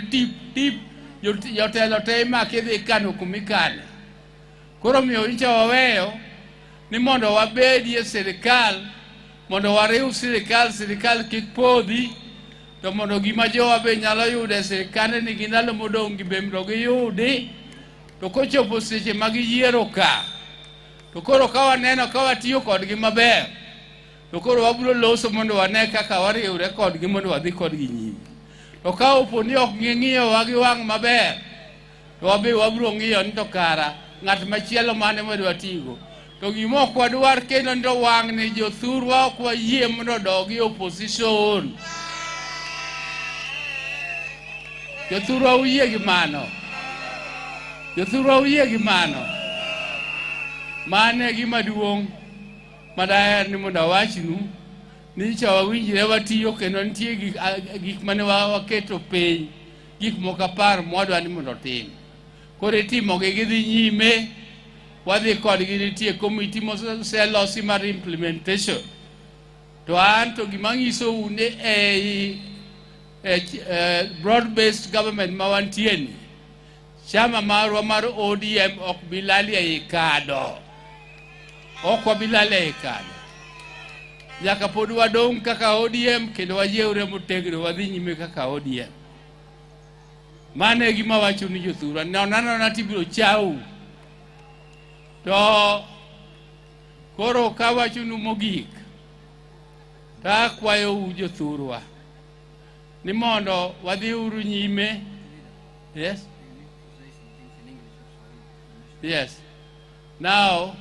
tip yotelo tema kidhi kano kumikane. Koro miyo incha waweyo ni mondo wabedie sirikal, mondo wariw sirikal kik podhi, to mondo gima jowa be nyalo yude sirikande ni ginalo modong' gi bemro gi yudi, to kochopo seche magiyiero ka, to koro ka waneno ka watiyo kodgi maber, to koro wabiro loso mondo wane kaka wariwre kodgi mondo wadhi kodgi nyime. To ka opo ni ok ng'iyo wagi wang' maber, to wabiro ng'iyo ni to kara ng'at machielo mane modwa tigo. To gima ok wadwar kendo ni to wang' ni jothurwa ok wayie mondo odogi opposition. Jothurwa uyie gi mano. Jothurwa uyie gi mano. Mane gima duong' madaher ni mondo awachnu ni cha wawinjre watiyo kendo nitie gik mane waketo piny, gik moko apar mwadwa ni mondo tim. Koro itimogi gidhi nyime, wadhi kodgi nitie komiti moselosi mar implementation. To an to gima ng'isou ni broad-based government ma wantieni, chama marwa mar ODM ok bilali ei kado. Ok wabilali ei kado. Nyaka pod wadong' kaka ODM kendo wajiewre motegno wadhi nyime kaka ODM. Mane gima wacho ni jothurwa, nonano tibiro chau. To koro ka wachonu mogik, ta akwayo jothurwa ni mondo wadhi uru nyime. Yes? Yes. Now,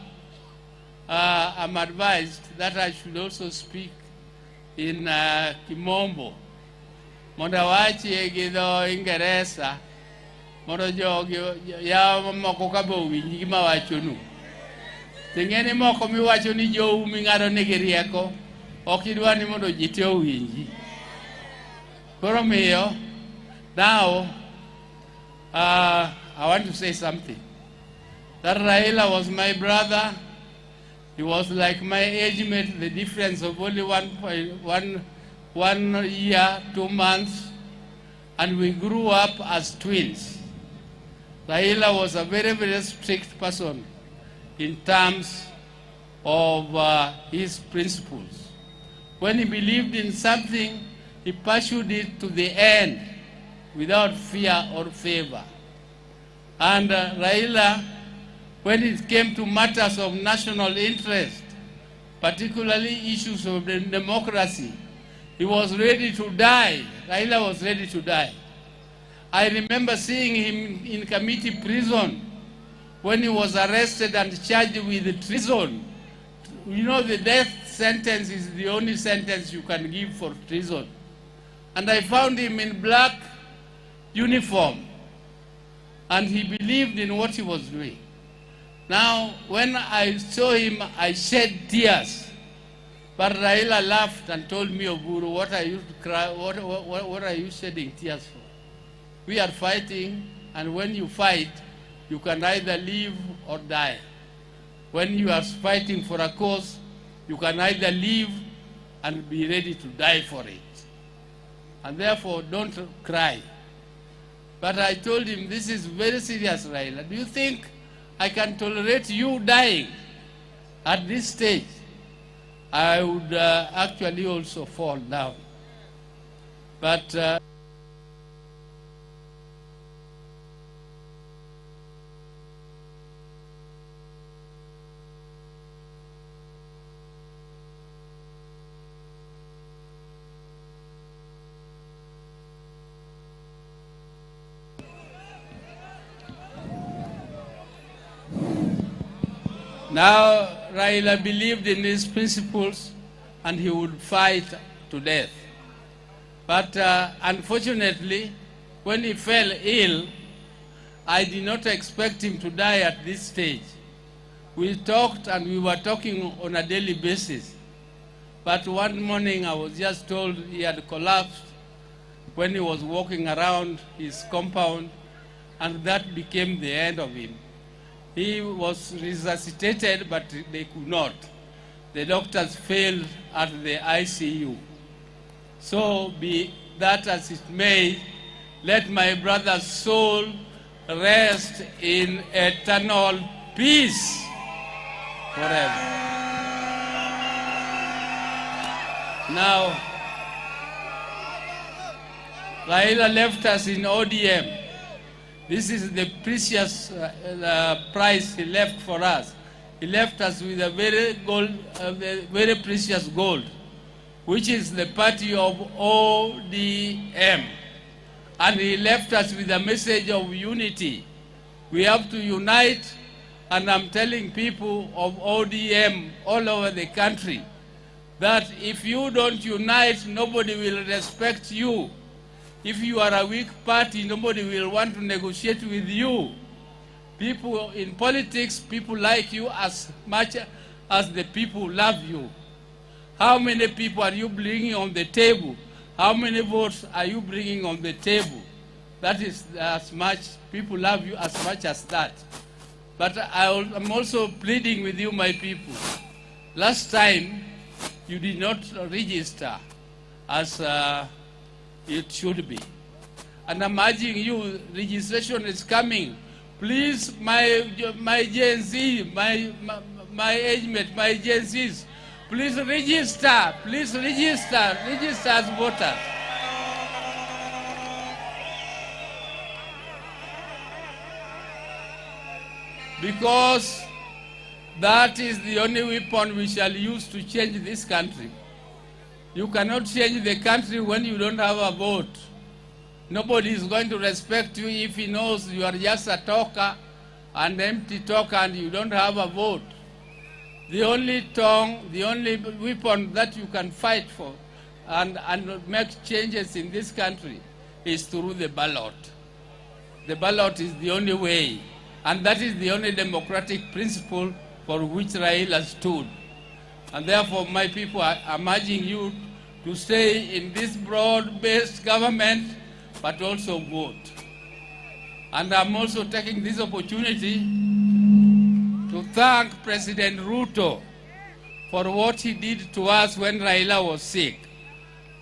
I'm advised that I should also speak in Kimombo. Mondo wachi gi dho Ingeresa, mondo jogi ya moko ka bo winji gima wachonu. Ting'eni moko miwacho ni jou ming'ado nigi rieko, ok idwa ni mondo ji te owinji. Koro miyo, now, I want to say something. That Raila was my brother. He was like my age mate, the difference of only 1 year, 2 months, and we grew up as twins. Raila was a very, very strict person in terms of his principles. When he believed in something, he pursued it to the end without fear or favor. And Raila, when it came to matters of national interest, particularly issues of democracy, he was ready to die. Raila was ready to die. I remember seeing him in committee prison when he was arrested and charged with treason. You know, the death sentence is the only sentence you can give for treason. And I found him in black uniform, and he believed in what he was doing. Now, when I saw him, I shed tears. But Raila laughed and told me, Oburu, what are you what are you shedding tears for? We are fighting, and when you fight, you can either live or die. When you are fighting for a cause, you can either live and be ready to die for it. And therefore, don't cry. But I told him, this is very serious, Raila. Do you think I can tolerate you dying at this stage? I would actually also fall down. But now Raila believed in his principles and he would fight to death. But unfortunately, when he fell ill, I did not expect him to die at this stage. We talked, and we were talking on a daily basis. But one morning I was just told he had collapsed when he was walking around his compound, and that became the end of him. He was resuscitated, but they could not. The doctors failed at the ICU. So be that as it may, let my brother's soul rest in eternal peace forever. Now, Raila left us in ODM. This is the precious prize he left for us. He left us with a very precious gold, which is the party of ODM. And he left us with a message of unity. We have to unite, and I'm telling people of ODM all over the country that if you don't unite, nobody will respect you. If you are a weak party, nobody will want to negotiate with you. People in politics, people like you as much as the people love you. How many people are you bringing on the table? How many votes are you bringing on the table? That is as much, people love you as much as that. But I'm also pleading with you, my people. Last time, you did not register as it should be. And I'm urging you, registration is coming. Please, my Gen Z, my age mate, my Gen Zs, please register. Please register as voters. Because that is the only weapon we shall use to change this country. You cannot change the country when you don't have a vote. Nobody is going to respect you if he knows you are just a talker, an empty talker, and you don't have a vote. The only weapon that you can fight for and make changes in this country is through the ballot. The ballot is the only way, and that is the only democratic principle for which Raila stood. And therefore, my people, I'm urging you to stay in this broad-based government, but also vote. And I'm also taking this opportunity to thank President Ruto for what he did to us when Raila was sick.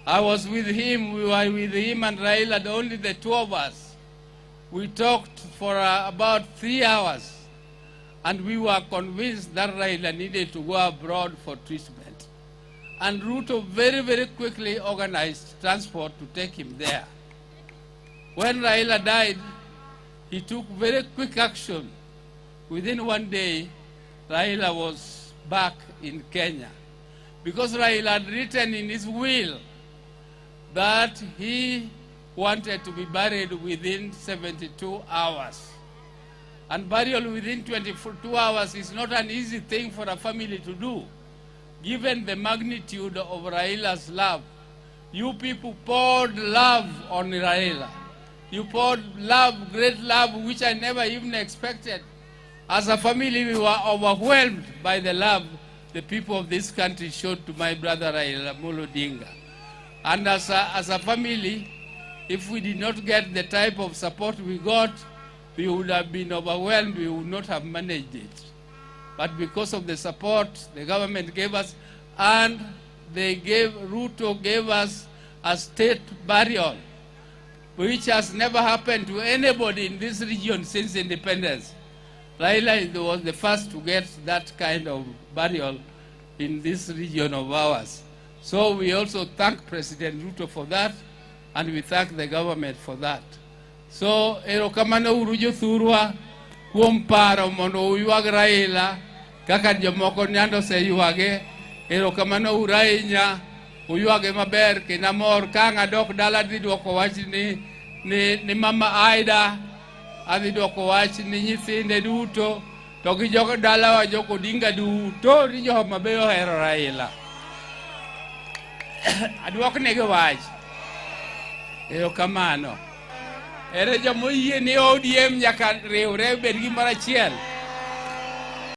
I was with him, we were with him and Raila, only the two of us. We talked for about 3 hours, and we were convinced that Raila needed to go abroad for treatment. And Ruto very, very quickly organized transport to take him there. When Raila died, he took very quick action. Within 1 day, Raila was back in Kenya. Because Raila had written in his will that he wanted to be buried within 72 hours. And burial within 22 hours is not an easy thing for a family to do. Given the magnitude of Raila's love, you people poured love on Raila. You poured love, great love, which I never even expected. As a family, we were overwhelmed by the love the people of this country showed to my brother Raila Odinga. And as a family, if we did not get the type of support we got, we would have been overwhelmed, we would not have managed it. But because of the support the government gave us, and Ruto gave us a state burial, which has never happened to anybody in this region since independence. Raila was the first to get that kind of burial in this region of ours. So we also thank President Ruto for that, and we thank the government for that. So, erokamano uru jothurwa kuom paro mondo uyuag Raila kaka jomoko nyando se yuage. Erokamano uru ahinya, uyuage maber kendo amor ka adok dala dhi duoko wach ni Mama Aida, adhi duoko wach ni nyithinde duto, to gi jogo dalawa joko Odinga duto ni jo mabe ohero Raila. Aduok negi wach. Erokamano. Ere jomo yie ni ODM nyaka riwre bed gimoro achiel.